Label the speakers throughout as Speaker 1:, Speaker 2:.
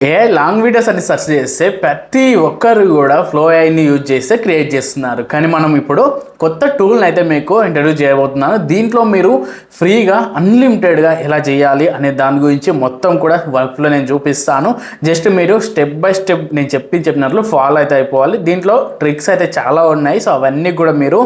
Speaker 1: Long videos అని search చేస్తే ప్రతి ఒక్కరు కూడా ఫ్లో ఏఐని యూజ్ చేస్తే క్రియేట్ చేస్తున్నారు. కానీ మనం ఇప్పుడు కొత్త టూల్ని అయితే మీకు ఇంట్రడ్యూస్ చేయబోతున్నాను. దీంట్లో మీరు ఫ్రీగా అన్లిమిటెడ్గా ఎలా చేయాలి అనే దాని గురించి మొత్తం కూడా వర్క్లో నేను చూపిస్తాను. జస్ట్ మీరు స్టెప్ బై స్టెప్ నేను చెప్పినట్లు ఫాలో అయితే అయిపోవాలి. దీంట్లో ట్రిక్స్ అయితే చాలా ఉన్నాయి. సో అవన్నీ కూడా మీరు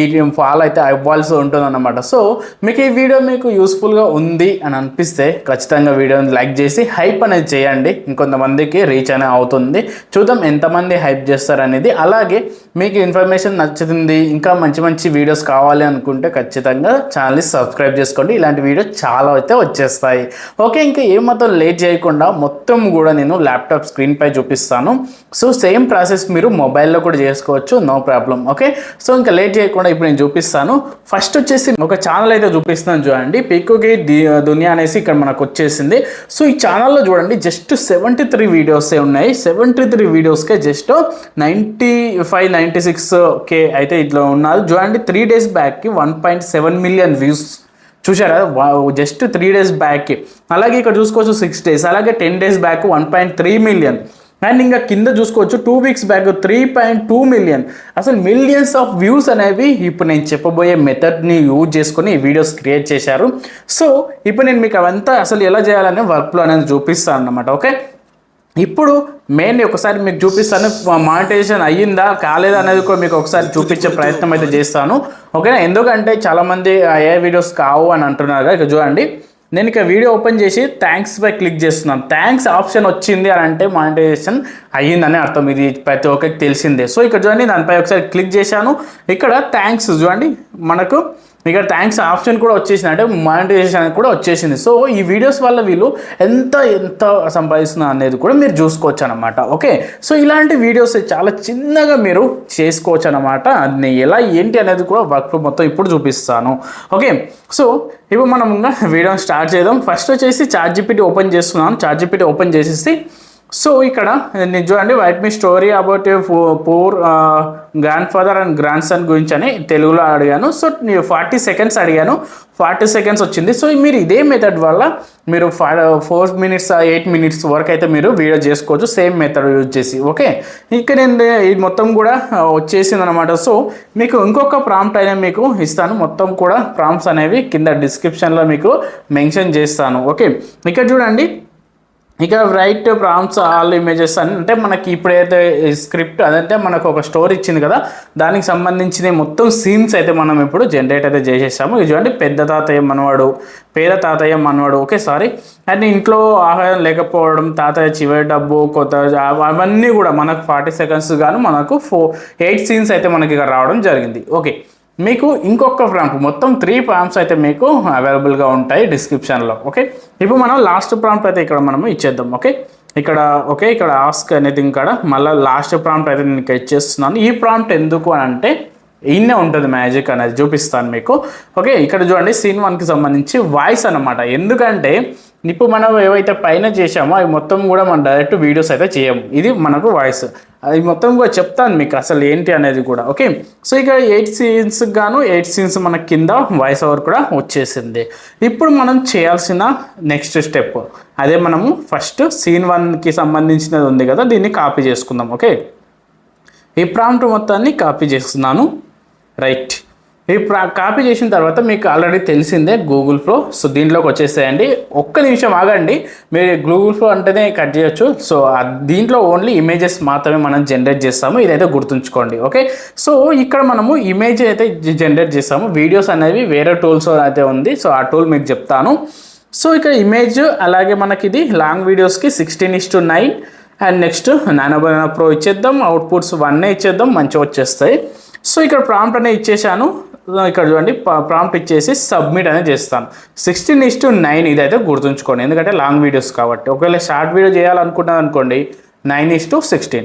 Speaker 1: ఈ ఫాలో అయితే అవ్వాల్సి ఉంటుంది అన్నమాట. సో మీకు ఈ వీడియో మీకు యూస్ఫుల్గా ఉంది అని అనిపిస్తే ఖచ్చితంగా వీడియోని లైక్ చేసి హైప్ అనేది చేయండి. కొంతమందికి రీచ్ అనే అవుతుంది. చూద్దాం ఎంతమంది హైప్ చేస్తారు అనేది. అలాగే మీకు ఇన్ఫర్మేషన్ నచ్చుతుంది, ఇంకా మంచి మంచి వీడియోస్ కావాలి అనుకుంటే ఖచ్చితంగా ఛానల్ని సబ్స్క్రైబ్ చేసుకోండి. ఇలాంటి వీడియోస్ చాలా అయితే వచ్చేస్తాయి. ఓకే, ఇంకా ఏమాత్రం లేట్ చేయకుండా మొత్తం కూడా నేను ల్యాప్టాప్ స్క్రీన్ పై చూపిస్తాను. సో సేమ్ ప్రాసెస్ మీరు మొబైల్లో కూడా చేసుకోవచ్చు, నో ప్రాబ్లం. ఓకే, సో ఇంకా లేట్ చేయకుండా ఇప్పుడు నేను చూపిస్తాను. ఫస్ట్ వచ్చేసి ఒక ఛానల్ అయితే చూపిస్తున్నాను చూడండి, పిక్కుకి దునియా అనేసి ఇక్కడ మనకు వచ్చేసింది. సో ఈ ఛానల్లో చూడండి జస్ట్ 73 వీడియోసే ఉన్నాయి. 73 వీడియోస్కే జస్ట్ 95-96K అయితే ఇట్లా ఉన్నారు చూడండి. 3 days బ్యాక్కి 1.7 million వ్యూస్ చూసారా, జస్ట్ 3 days బ్యాక్కి. అలాగే ఇక్కడ చూసుకోవచ్చు 6 days, అలాగే 10 days బ్యాక్ 1.3 million. అండ్ ఇంకా కింద చూసుకోవచ్చు 2 weeks బ్యాక్ 3.2 million. అసలు మిలియన్స్ ఆఫ్ వ్యూస్ అనేవి ఇప్పుడు నేను చెప్పబోయే మెథడ్ని యూజ్ చేసుకొని ఈ వీడియోస్ క్రియేట్ చేశారు. సో ఇప్పుడు నేను మీకు అవంతా అసలు ఎలా చేయాలనే వర్క్లో అనేది చూపిస్తాను అన్నమాట. ఓకే, ఇప్పుడు మెయిన్ ఒకసారి మీకు చూపిస్తాను, మానిటైజేషన్ అయ్యిందా కాలేదా అనేది కూడా మీకు ఒకసారి చూపించే ప్రయత్నం అయితే చేస్తాను. ఓకేనా, ఎందుకంటే చాలామంది ఏ వీడియోస్ కావు అని అంటున్నారు కదా. ఇక చూడండి, నేను ఇక వీడియో ఓపెన్ చేసి థ్యాంక్స్ పై క్లిక్ చేస్తున్నాను. థ్యాంక్స్ ఆప్షన్ వచ్చింది అని అంటే మానిటైజేషన్ అయ్యిందని అర్థం, ఇది ప్రతి ఒక్కరికి తెలిసిందే. సో ఇక్కడ చూడండి, దానిపై ఒకసారి క్లిక్ చేశాను. ఇక్కడ థ్యాంక్స్ చూడండి, మనకు ఇక్కడ థ్యాంక్స్ ఆప్షన్ కూడా వచ్చేసింది, అంటే మానిటైజేషన్ కూడా వచ్చేసింది. సో ఈ వీడియోస్ వల్ల వీళ్ళు ఎంత సంపాదిస్తున్నారు అనేది కూడా మీరు చూసుకోవచ్చు అనమాట. ఓకే, సో ఇలాంటి వీడియోస్ చాలా చిన్నగా మీరు చేసుకోవచ్చు అనమాట. అది ఎలా ఏంటి అనేది కూడా వర్క్ మొత్తం ఇప్పుడు చూపిస్తాను. ఓకే, సో ఇప్పుడు మనం ఇంకా వీడియోని స్టార్ట్ చేద్దాం. ఫస్ట్ వచ్చేసి ChatGPT ఓపెన్ చేస్తున్నాను. ChatGPT ఓపెన్ చేసేసి సో ఇక్కడ నేను చూడండి, right me story about poor grand father and grand son గురించి అని తెలుగులో అడిగాను. సో 40 seconds అడిగాను, 40 seconds వచ్చింది. సో మీరు ఇదే మెథడ్ వల్ల మీరు 4 minutes 8 minutes వరకు అయితే మీరు వీడియో చేసుకోవచ్చు, సేమ్ మెథడ్ యూజ్ చేసి. ఓకే, ఇక్కడ నేను ఇది మొత్తం కూడా వచ్చేసింది అనమాట. సో మీకు ఇంకొక ప్రాంప్ట్ అయినా మీకు ఇస్తాను. మొత్తం కూడా ప్రాంప్ట్స్ అనేవి కింద డిస్క్రిప్షన్లో మీకు మెన్షన్ చేస్తాను. ఓకే, ఇక్కడ చూడండి, ఇక రైట్ ప్రాంప్ట్స్ ఆల్ ఇమేజెస్ అంటే మనకి ఇప్పుడైతే స్క్రిప్ట్ అదంటే మనకు ఒక స్టోరీ ఇచ్చింది కదా, దానికి సంబంధించిన మొత్తం సీన్స్ అయితే మనం ఇప్పుడు జనరేట్ అయితే చేసేసాము. ఇది చూడండి, పెద్ద తాతయ్య మనవాడు, పేద తాతయ్య మనవాడు. ఓకే, సారీ, అండ్ ఇంట్లో ఆహారం లేకపోవడం, తాతయ్య చివరి డబ్బు, కొత్త అవన్నీ కూడా మనకు 40 seconds గాను మనకు 8 scenes అయితే మనకి ఇక్కడ రావడం జరిగింది. ఓకే, మీకు ఇంకొక ప్రాంప్ట్ మొత్తం 3 ప్రాంప్ట్స్ అయితే మీకు అవైలబుల్గా ఉంటాయి డిస్క్రిప్షన్లో. ఓకే, ఇప్పుడు మనం లాస్ట్ ప్రాంప్ట్ అయితే ఇక్కడ మనము ఇచ్చేద్దాం. ఓకే, ఇక్కడ ఆస్క్ అనేది ఇక్కడ మళ్ళీ లాస్ట్ ప్రాంప్ట్ అయితే నేను ఇచ్చేస్తున్నాను. ఈ ప్రాంప్ట్ ఎందుకు అని అంటే ఇన్నే ఉంటుంది మ్యాజిక్ అనేది చూపిస్తాను మీకు. ఓకే, ఇక్కడ చూడండి, Scene 1కి సంబంధించి వాయిస్ అనమాట. ఎందుకంటే ఇప్పుడు మనం ఏవైతే పైన చేసామో అవి మొత్తం కూడా మనం డైరెక్ట్ వీడియోస్ అయితే చేయము, ఇది మనకు వాయిస్. అది మొత్తం కూడా చెప్తాను మీకు అసలు ఏంటి అనేది కూడా. ఓకే, సో ఇక 8 scenes గాను 8 scenes మన కింద వాయిస్ ఓవర్ కూడా వచ్చేసింది. ఇప్పుడు మనం చేయాల్సిన నెక్స్ట్ స్టెప్ అదే, మనము ఫస్ట్ Scene 1కి సంబంధించినది ఉంది కదా, దీన్ని కాపీ చేసుకుందాం. ఓకే, ఈ ప్రాంప్ట్ మొత్తాన్ని కాపీ చేస్తున్నాను. రైట్, ఈ కాపీ చేసిన తర్వాత మీకు ఆల్రెడీ తెలిసిందే గూగుల్ ఫ్లో. సో దీంట్లోకి వచ్చేసేయండి. ఒక్క నిమిషం ఆగండి, మీరు గూగుల్ ఫ్లో అంటేనే కట్ చేయొచ్చు. సో దీంట్లో ఓన్లీ ఇమేజెస్ మాత్రమే మనం జనరేట్ చేస్తాము, ఇదైతే గుర్తుంచుకోండి. ఓకే, సో ఇక్కడ మనము ఇమేజ్ అయితే జనరేట్ చేస్తాము, వీడియోస్ అనేవి వేరే టూల్స్ అయితే ఉంది. సో ఆ టూల్ మీకు చెప్తాను. సో ఇక్కడ ఇమేజ్, అలాగే మనకి ఇది లాంగ్ వీడియోస్కి 16:9 అండ్ నెక్స్ట్ నానో ప్రో ఇచ్చేద్దాం. అవుట్పుట్స్ 1 ఇచ్చేద్దాం, మంచిగా వచ్చేస్తాయి. సో ఇక్కడ ప్రాంప్ట్ అనేది ఇచ్చేసాను. ఇక్కడ చూడండి, ప్రాంప్ట్ ఇచ్చేసి సబ్మిట్ అనేది చేస్తాను. 16:9 ఇదైతే గుర్తుంచుకోండి, ఎందుకంటే లాంగ్ వీడియోస్ కాబట్టి. ఒకవేళ షార్ట్ వీడియో చేయాలనుకుంటున్నాను అనుకోండి 9:16.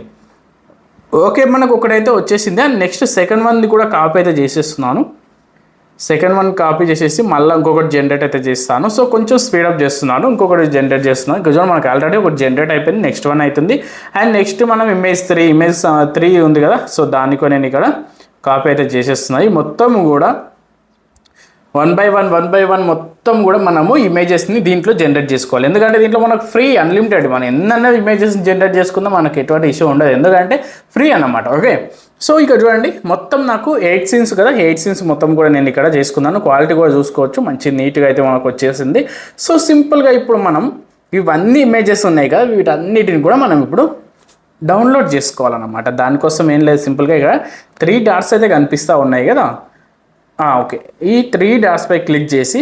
Speaker 1: ఓకే, మనకు ఒకటైతే వచ్చేసింది. అండ్ నెక్స్ట్ సెకండ్ వన్ది కూడా కాపీ అయితే చేసేస్తున్నాను. సెకండ్ వన్ కాపీ చేసేసి మళ్ళీ ఇంకొకటి జనరేట్ అయితే చేస్తాను. సో కొంచెం స్పీడప్ చేస్తున్నాను, ఇంకొకటి జనరేట్ చేస్తున్నాను. ఇక్కడ మనకు ఆల్రెడీ ఒకటి జనరేట్ అయిపోయింది, నెక్స్ట్ వన్ అవుతుంది. అండ్ నెక్స్ట్ మనం ఇమేజ్ 3 ఉంది కదా, సో దానికి నేను ఇక్కడ కాపీ అయితే చేసేస్తున్నాయి. మొత్తం కూడా వన్ బై వన్ మొత్తం కూడా మనము ఇమేజెస్ని దీంట్లో జనరేట్ చేసుకోవాలి. ఎందుకంటే దీంట్లో మనకు ఫ్రీ అన్లిమిటెడ్, మనం ఎన్నన్నా ఇమేజెస్ జనరేట్ చేసుకుందాం, మనకి ఎటువంటి ఇష్యూ ఉండదు, ఎందుకంటే ఫ్రీ అన్నమాట. ఓకే, సో ఇక్కడ చూడండి మొత్తం నాకు 8 సీన్స్ కదా, 8 సీన్స్ మొత్తం కూడా నేను ఇక్కడ చేసుకున్నాను. క్వాలిటీ కూడా చూసుకోవచ్చు, మంచి నీట్గా అయితే మనకు వచ్చేసింది. సో సింపుల్గా ఇప్పుడు మనం ఇవన్నీ ఇమేజెస్ ఉన్నాయి కదా, వీటన్నిటిని కూడా మనం ఇప్పుడు డౌన్లోడ్ చేసుకోవాలన్నమాట. దానికోసం ఏం లేదు, సింపుల్గా ఇక్కడ 3 డాట్స్ అయితే కనిపిస్తూ ఉన్నాయి కదా. ఓకే, ఈ 3 డాట్స్పై క్లిక్ చేసి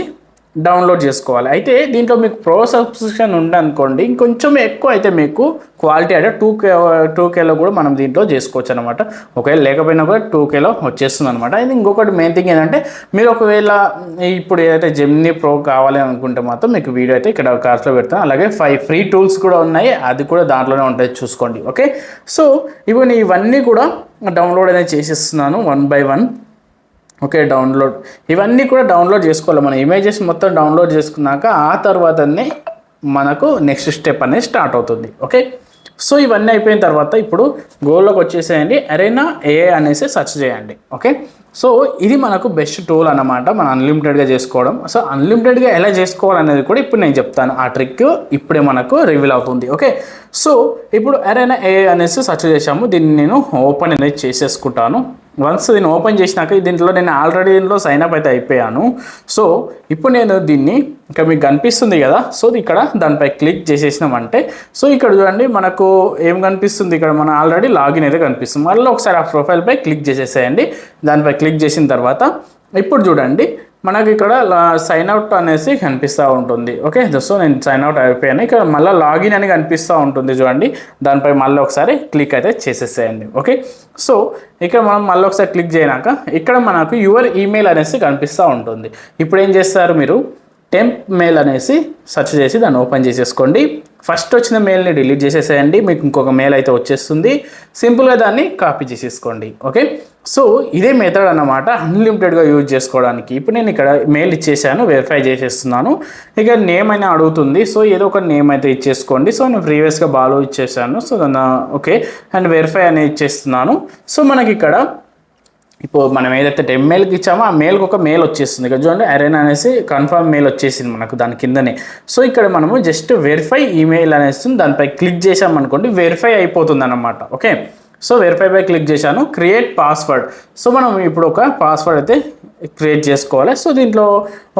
Speaker 1: డౌన్లోడ్ చేసుకోవాలి. అయితే దీంట్లో మీకు ప్రో సబ్స్క్రిప్షన్ ఉందనుకోండి, ఇంకొంచెం ఎక్కువ అయితే మీకు క్వాలిటీ అంటే 2Kలో కూడా మనం దీంట్లో చేసుకోవచ్చు అనమాట. ఒకవేళ లేకపోయినా కూడా 2Kలో వచ్చేస్తుంది అనమాట. అయితే ఇంకొకటి మెయిన్ థింగ్ ఏంటంటే, మీరు ఒకవేళ ఇప్పుడు ఏదైతే జెమినీ ప్రో కావాలి అనుకుంటే మాత్రం మీకు వీడియో అయితే ఇక్కడ కార్డ్స్లో పెడతాను. అలాగే 5 ఫ్రీ టూల్స్ కూడా ఉన్నాయి, అది కూడా దాంట్లోనే ఉంటుంది, చూసుకోండి. ఓకే, సో ఇప్పుడు నేను ఇవన్నీ కూడా డౌన్లోడ్ అనేది చేసేస్తున్నాను 1 by 1. ఓకే, డౌన్లోడ్ ఇవన్నీ కూడా డౌన్లోడ్ చేసుకోవాలి. మన ఇమేజెస్ మొత్తం డౌన్లోడ్ చేసుకున్నాక ఆ తర్వాతనే మనకు నెక్స్ట్ స్టెప్ అనేది స్టార్ట్ అవుతుంది. ఓకే, సో ఇవన్నీ అయిపోయిన తర్వాత ఇప్పుడు గూగుల్లోకి వచ్చేసేయండి, అరేనా AI అనేసి సెర్చ్ చేయండి. ఓకే, సో ఇది మనకు బెస్ట్ టూల్ అన్నమాట, మనం అన్లిమిటెడ్గా చేసుకోవడం. సో అన్లిమిటెడ్గా ఎలా చేసుకోవాలనేది కూడా ఇప్పుడు నేను చెప్తాను, ఆ ట్రిక్ ఇప్పుడే మనకు రివీల్ అవుతుంది. ఓకే, సో ఇప్పుడు అరేనా AI అనేసి సెర్చ్ చేసాము, దీన్ని నేను ఓపెన్ అనేది చేసేసుకుంటాను. వన్స్ దీన్ని ఓపెన్ చేసినాక దీంట్లో నేను ఆల్రెడీ దీంట్లో సైన్ అప్ అయితే అయిపోయాను. సో ఇప్పుడు నేను దీన్ని ఇక్కడ మీకు కనిపిస్తుంది కదా, సో ఇక్కడ దానిపై క్లిక్ చేసేసినామంటే, సో ఇక్కడ చూడండి మనకు ఏం కనిపిస్తుంది, ఇక్కడ మన ఆల్రెడీ లాగిన్ అయితే కనిపిస్తుంది. మళ్ళీ ఒకసారి ఆ ప్రొఫైల్పై క్లిక్ చేసేసేయండి. దానిపై క్లిక్ చేసిన తర్వాత ఇప్పుడు చూడండి మనకి ఇక్కడ సైన్ అవుట్ అనేసి కనిపిస్తూ ఉంటుంది. ఓకే, సో నేను సైన్ అవుట్ అయిపోయాను. ఇక్కడ మళ్ళీ లాగిన్ అని కనిపిస్తూ ఉంటుంది చూడండి, దానిపై మళ్ళీ ఒకసారి క్లిక్ అయితే చేసేసేయండి. ఓకే, సో ఇక్కడ మనం మళ్ళీ ఒకసారి క్లిక్ చేయనాక ఇక్కడ మనకు యువర్ ఈమెయిల్ అనేసి కనిపిస్తూ ఉంటుంది. ఇప్పుడు ఏం చేస్తారు, మీరు టెంప్ మెయిల్ అనేసి సెర్చ్ చేసి దాన్ని ఓపెన్ చేసేసుకోండి. ఫస్ట్ వచ్చిన మెయిల్ని డిలీట్ చేసేసేయండి, మీకు ఇంకొక మెయిల్ అయితే వచ్చేస్తుంది. సింపుల్గా దాన్ని కాపీ చేసేసుకోండి. ఓకే, సో ఇదే మెథడ్ అన్నమాట అన్లిమిటెడ్గా యూజ్ చేసుకోవడానికి. ఇప్పుడు నేను ఇక్కడ మెయిల్ ఇచ్చేసాను, వెరిఫై చేసేస్తున్నాను. ఇక నేమ్ అయినా అడుగుతుంది, సో ఏదో ఒక నేమ్ అయితే ఇచ్చేసుకోండి. సో నేను ప్రీవియస్గా బాలు ఇచ్చేసాను, సో ఓకే, అండ్ వెరిఫై అనేది ఇచ్చేస్తున్నాను. సో మనకి ఇక్కడ ఇప్పుడు మనం ఏదైతే మెయిల్కి ఇచ్చామో ఆ మెయిల్కి ఒక మెయిల్ వచ్చేస్తుంది. ఇక్కడ చూడండి అరేనా అనేసి కన్ఫర్మ్ మెయిల్ వచ్చేసింది మనకు దాని కిందనే. సో ఇక్కడ మనము జస్ట్ వెరిఫై ఈమెయిల్ అనేసి దానిపై క్లిక్ చేసామనుకోండి, వెరిఫై అయిపోతుంది అన్నమాట. ఓకే, సో వెరిఫైపై క్లిక్ చేశాను, క్రియేట్ పాస్వర్డ్. సో మనం ఇప్పుడు ఒక పాస్వర్డ్ అయితే క్రియేట్ చేసుకోవాలి. సో దీంట్లో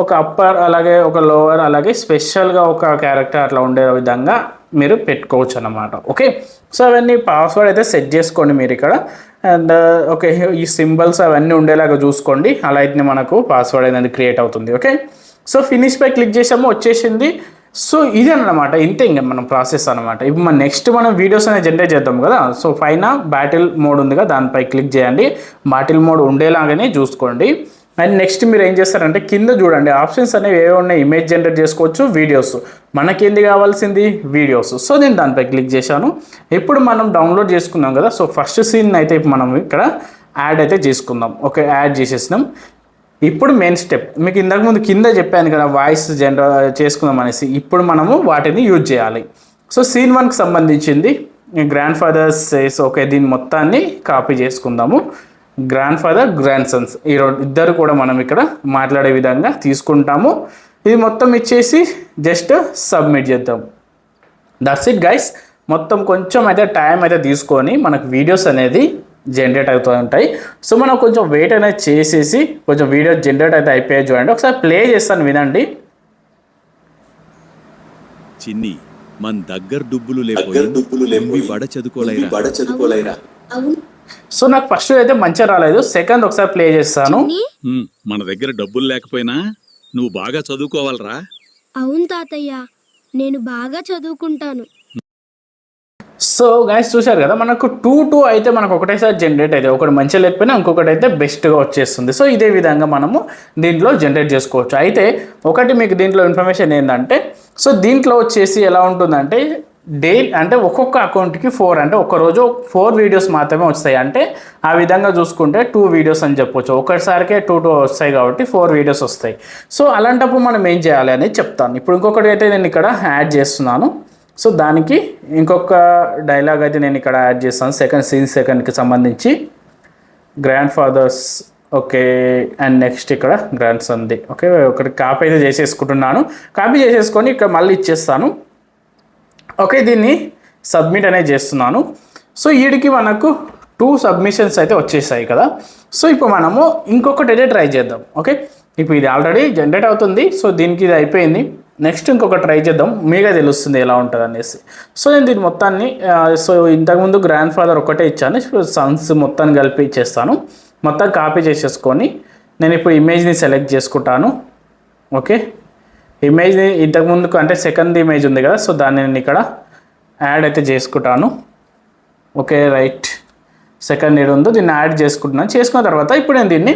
Speaker 1: ఒక అప్పర్ అలాగే ఒక లోవర్ అలాగే స్పెషల్గా ఒక క్యారెక్టర్ అట్లా ఉండే విధంగా మీరు పెట్టుకోవచ్చు అన్నమాట. ఓకే, సో అవన్నీ పాస్వర్డ్ అయితే సెట్ చేసుకోండి మీరు ఇక్కడ. అండ్ ఓకే, ఈ సింబల్స్ అవన్నీ ఉండేలాగా చూసుకోండి, అలా అయితే మనకు పాస్వర్డ్ అనేది క్రియేట్ అవుతుంది. ఓకే, సో ఫినిష్పై క్లిక్ చేసాము, వచ్చేసింది. సో ఇది అన్నమాట, ఇంతే ఇంకా మనం ప్రాసెస్ అనమాట. ఇప్పుడు మనం నెక్స్ట్ మనం వీడియోస్ అనేది జనరేట్ చేద్దాం కదా. సో పైన బ్యాటిల్ మోడ్ ఉంది కదా, దానిపై క్లిక్ చేయండి, బ్యాటిల్ మోడ్ ఉండేలాగానే చూసుకోండి. అండ్ నెక్స్ట్ మీరు ఏం చేస్తారంటే కింద చూడండి ఆప్షన్స్ అనేవి ఏవో ఉన్నాయి, ఇమేజ్ జనరేట్ చేసుకోవచ్చు, వీడియోస్, మనకేంది కావాల్సింది వీడియోస్. సో నేను దానిపై క్లిక్ చేశాను. ఇప్పుడు మనం డౌన్లోడ్ చేసుకున్నాం కదా, సో ఫస్ట్ సీన్ అయితే మనం ఇక్కడ యాడ్ అయితే చేసుకుందాం. ఓకే, యాడ్ చేసేసినాం. ఇప్పుడు మెయిన్ స్టెప్ మీకు ఇంతకుముందు కింద చెప్పాను కదా, వాయిస్ జనరేట్ చేసుకుందాం అనేసి. ఇప్పుడు మనము వాటిని యూజ్ చేయాలి. సో సీన్ 1కి సంబంధించింది గ్రాండ్ ఫాదర్స్ సేస్. ఓకే, దీన్ని మొత్తాన్ని కాపీ చేసుకుందాము. గ్రాండ్ ఫాదర్ గ్రాండ్ సన్స్ ఈ ఇద్దరు కూడా మనం ఇక్కడ మాట్లాడే విధంగా తీసుకుంటాము. ఇది మొత్తం ఇచ్చేసి జస్ట్ సబ్మిట్ చేద్దాం. That's it guys. మొత్తం కొంచెం అయితే టైం అయితే తీసుకొని మనకు వీడియోస్ అనేది జనరేట్ అవుతూ ఉంటాయి. సో మనం కొంచెం వెయిట్ అనేది చేసేసి కొంచెం వీడియో జనరేట్ అయితే అయిపోయాయి చూడండి. ఒకసారి ప్లే చేస్తాను, వినండి.
Speaker 2: చిన్ని మన దగ్గర డుబ్బులు లేకపోయి బడ చదువుకోలేరా.
Speaker 1: సో నాకు ఫస్ట్ అయితే మంచిగా రాలేదు, సెకండ్ ఒకసారి ప్లే చేస్తాను.
Speaker 2: మన దగ్గర డబ్బులు లేకపోయినా నువ్వు బాగా చదువుకోవాలరా.
Speaker 3: అవును తాతయ్య, నేను బాగా చదువుకుంటాను.
Speaker 1: సో గైస్ చూశారు కదా, మనకు 2 అయితే మనకు ఒకటేసారి జనరేట్ అయితే, ఒకటి మంచిగా లేకపోయినా ఇంకొకటి అయితే బెస్ట్గా వచ్చేస్తుంది. సో ఇదే విధంగా మనము దీంట్లో జనరేట్ చేసుకోవచ్చు. అయితే ఒకటి మీకు దీంట్లో ఇన్ఫర్మేషన్ ఏంటంటే, సో దీంట్లో వచ్చేసి ఎలా ఉంటుందంటే అంటే ఒక్కొక్క అకౌంట్కి 4 అంటే ఒకరోజు 4 వీడియోస్ మాత్రమే వస్తాయి. అంటే ఆ విధంగా చూసుకుంటే 2 వీడియోస్ అని చెప్పొచ్చు. ఒకసారికే 2 వస్తాయి కాబట్టి 4 వీడియోస్ వస్తాయి. సో అలాంటప్పుడు మనం ఏం చేయాలి అనేది చెప్తాను. ఇప్పుడు ఇంకొకటి అయితే నేను ఇక్కడ యాడ్ చేస్తున్నాను. సో దానికి ఇంకొక డైలాగ్ అయితే నేను ఇక్కడ యాడ్ చేస్తాను. సెకండ్కి సంబంధించి grandfathers okay. And next ఇక్కడ గ్రాండ్ సన్ది. ఓకే, ఒకటి కాపీ అయితే చేసేసుకుంటున్నాను. కాపీ చేసేసుకొని ఇక్కడ మళ్ళీ ఇచ్చేస్తాను. ఓకే, దీన్ని సబ్మిట్ అనేది చేస్తున్నాను. సో వీడికి మనకు 2 సబ్మిషన్స్ అయితే వచ్చేసాయి కదా. సో ఇప్పుడు మనము ఇంకొకటి అయితే ట్రై చేద్దాం. ఓకే, ఇప్పుడు ఇది ఆల్రెడీ జనరేట్ అవుతుంది. సో దీనికి ఇది అయిపోయింది. నెక్స్ట్ ఇంకొక ట్రై చేద్దాం, మీగా తెలుస్తుంది ఎలా ఉంటుంది అనేసి. సో నేను దీని మొత్తాన్ని సో ఇంతకుముందు గ్రాండ్ ఫాదర్ ఒకటే ఇచ్చాను, ఇప్పుడు సన్స్ మొత్తాన్ని కలిపి ఇచ్చేస్తాను. మొత్తం కాపీ చేసేసుకొని నేను ఇప్పుడు ఇమేజ్ని సెలెక్ట్ చేసుకుంటాను. ఓకే, ఇమేజ్ని ఇంతకుముందుకు అంటే సెకండ్ ఇమేజ్ ఉంది కదా, సో దాన్ని నేను ఇక్కడ యాడ్ అయితే చేసుకుంటాను. ఓకే రైట్, సెకండ్ ఏడు ఉందో దీన్ని యాడ్ చేసుకుంటున్నాను. చేసుకున్న తర్వాత ఇప్పుడు నేను దీన్ని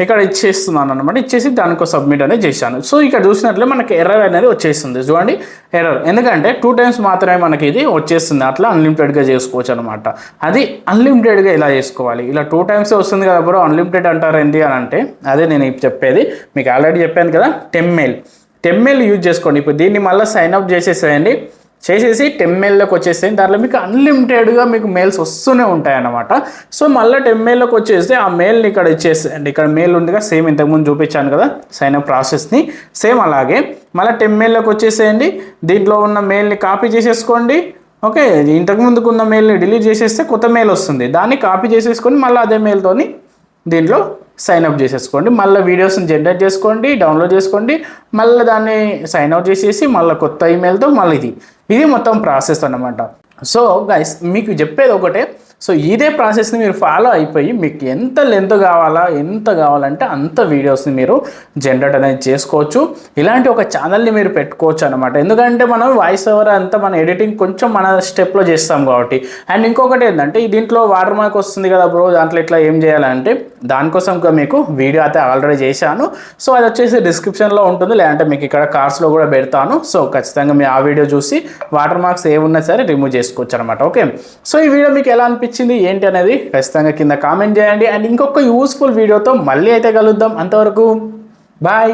Speaker 1: ఇక్కడ ఇచ్చేస్తున్నాను అనమాట. ఇచ్చేసి దానికో సబ్మిట్ అనేది చేశాను. సో ఇక్కడ చూసినట్లే మనకి ఎర్రర్ అనేది వచ్చేస్తుంది. చూడండి ఎర్రర్, ఎందుకంటే 2 టైమ్స్ మాత్రమే మనకి ఇది వచ్చేస్తుంది. అట్లా అన్లిమిటెడ్గా చేసుకోవచ్చు అనమాట. అది అన్లిమిటెడ్గా ఇలా చేసుకోవాలి. ఇలా 2 టైమ్స్ వస్తుంది కదా బ్రో, అన్లిమిటెడ్ అంటారు ఏంటి అని అంటే అదే నేను చెప్పేది. మీకు ఆల్రెడీ చెప్పాను కదా, టెమ్మెయిల్ యూజ్ చేసుకోండి. ఇప్పుడు దీన్ని మళ్ళీ సైన్అప్ చేసేసేయండి. చేసేసి టెమ్మెయిల్లోకి వచ్చేసేయండి. దాంట్లో మీకు అన్లిమిటెడ్గా మీకు మెయిల్స్ వస్తూనే ఉంటాయన్నమాట. సో మళ్ళీ టెమ్మెయిల్లోకి వచ్చేస్తే ఆ మెయిల్ని ఇక్కడ ఇచ్చేసేయండి. ఇక్కడ మెయిల్ ఉందిగా, సేమ్ ఇంతకుముందు చూపించాను కదా సైన్అప్ ప్రాసెస్ని, సేమ్ అలాగే మళ్ళీ టెమ్మెయిల్లోకి వచ్చేసేయండి. దీంట్లో ఉన్న మెయిల్ని కాపీ చేసేసుకోండి. ఓకే, ఇంతకుముందుకు ఉన్న మెయిల్ని డిలీట్ చేసేస్తే కొత్త మెయిల్ వస్తుంది. దాన్ని కాపీ చేసేసుకొని మళ్ళీ అదే మెయిల్తోని దీంట్లో సైన్అప్ చేసేసుకోండి. మళ్ళీ వీడియోస్ని జనరేట్ చేసుకోండి, డౌన్లోడ్ చేసుకోండి, మళ్ళీ దాన్ని సైన్అప్ చేసేసి మళ్ళీ కొత్త ఈమెయిల్తో మళ్ళీ ఇది మొత్తం ప్రాసెస్ అన్నమాట. సో గైస్, మీకు చెప్పేది ఒకటే, సో ఇదే ప్రాసెస్ని మీరు ఫాలో అయిపోయి మీకు ఎంత లెంత్ కావాలంటే అంత వీడియోస్ని మీరు జనరేట్ అనేది చేసుకోవచ్చు. ఇలాంటి ఒక ఛానల్ని మీరు పెట్టుకోవచ్చు అనమాట. ఎందుకంటే మనం వాయిస్ ఓవర్ అంతా మన ఎడిటింగ్ కొంచెం మన స్టెప్లో చేస్తాం కాబట్టి. అండ్ ఇంకొకటి ఏంటంటే దీంట్లో వాటర్ మార్క్ వస్తుంది కదా బ్రో, దాంట్లో ఇట్లా ఏం చేయాలంటే దానికోసం మీకు వీడియో అయితే ఆల్రెడీ చేశాను. సో అది వచ్చేసి డిస్క్రిప్షన్లో ఉంటుంది, లేదంటే మీకు ఇక్కడ కార్డ్స్లో కూడా పెడతాను. సో ఖచ్చితంగా మీరు ఆ వీడియో చూసి వాటర్ మార్క్స్ ఏమున్నా సరే రిమూవ్ చేసుకోవచ్చు అనమాట. ఓకే, సో ఈ వీడియో మీకు ఎలా అనిపించింది ఏంటి అనేది ఖచ్చితంగా కింద కామెంట్ చేయండి. అండ్ ఇంకొక యూస్ఫుల్ వీడియోతో మళ్ళీ అయితే కలుద్దాం. అంతవరకు బాయ్.